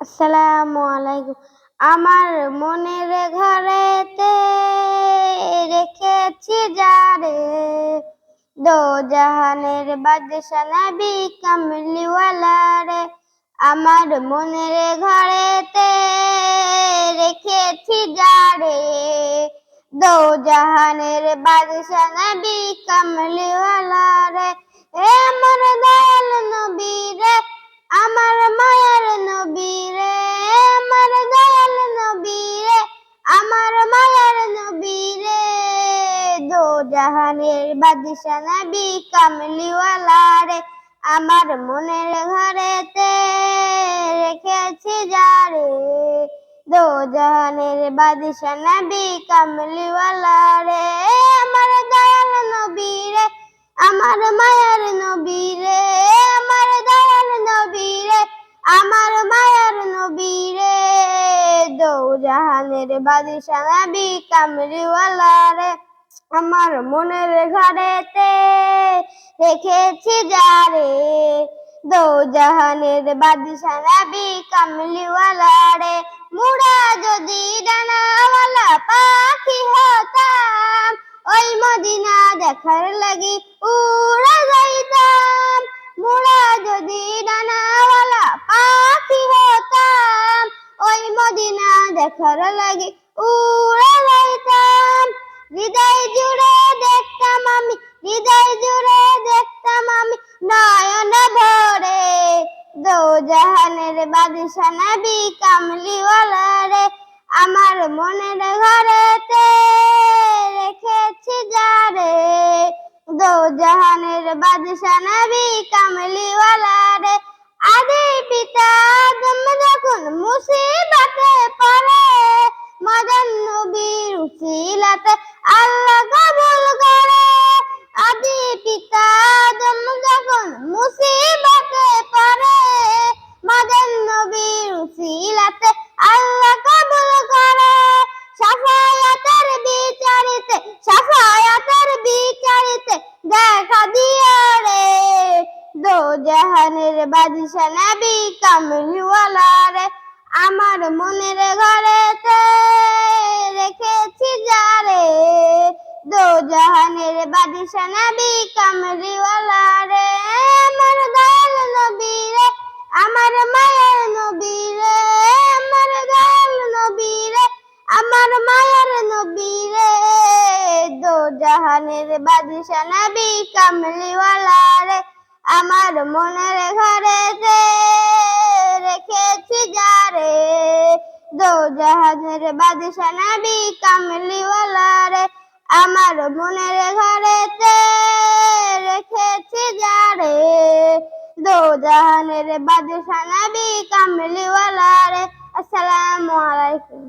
আসসালামু আলাইকুম। আমার মনের ঘরেতে রেখেছি যারে, দো জাহানের বাদশা নবী কামলিওয়ালা রে। আমার মনের ঘরেতে রেখেছি যারে, দো জাহানের বাদশা নবী কামলিওয়ালা রে। এ আমার দয়াল নবী রে, আমার মায়ার নবী রে, আমার দয়াল নবী রে, আমার মায়ার নবী রে, দো জাহানের বাদশা নবী কামলিওয়ালা রে। আমার মনের ঘরেতে রেখেছি যারে, দো জাহানের বাদশা নবী কামলিওয়ালা রে। আমার দয়াল নবী রে, আমার মায়ার নবী রে, আমার দয়াল নবী রে, আমার মায়ার নবী রে, দো জাহানের বাদশা নবী কামলিওয়ালা রে। আমার মনের ঘরেতে রেখেছি যারে, দো জাহানের বাদশা নবী কামলিওয়ালা রে। মুরা যদি ডানাওয়ালা পাখি হতাম, ওই মদিনা দেখার লাগি উড়ে যাইতাম। মুরা যদি ডানাওয়ালা পাখি হতাম, ওই মদিনা দেখার লাগি উড়ে যাইতাম। হৃদয় জুড়ে দেখতাম আমি, হৃদয় জুড়ে দেখতাম আমি নয়ন ভরে, দো জাহানের বাদশা নবী কামলিওয়ালা রে। আমার মনের ঘরেতে রেখেছি যারে, দো জাহানের বাদশা নবী কামলিওয়ালা রে। আদি পিতা আদম যখন মুসিবতে পড়ে, মদন নবীর উসিলাতে আল্লাহ কবুল করে। আদি পিতা আদম যখন মুসিবতে পড়ে, মদন নবীর উসিলাতে আল্লাহ কবুল করে। শাফায়াতের বিচারিতে, শাফায়াতের বিচারিতে দেখা দিও রে, দো জাহানের বাদশা নবী কামলিওয়ালা রে। আমার মনের ঘরেতে রেখেছি যারে, দো জাহানের বাদশা নবী কামলিওয়ালা রে। আমার দয়াল নবী রে, আমার মায়ার নবী রে, আমার দয়াল নবী রে, আমার মায়ার নবী রে, দো জাহানের বাদশা নবী কামলিওয়ালা রে। আমার মনের ঘরেতে রেখেছি যারে, দো জাহানের বাদশা নবী কামলিওয়ালা রে। আমার মনের ঘরেতে রেখেছি যারে, দো জাহানের বাদশা নবী কামলিওয়ালা রে। আসসালামু আলাইকুম।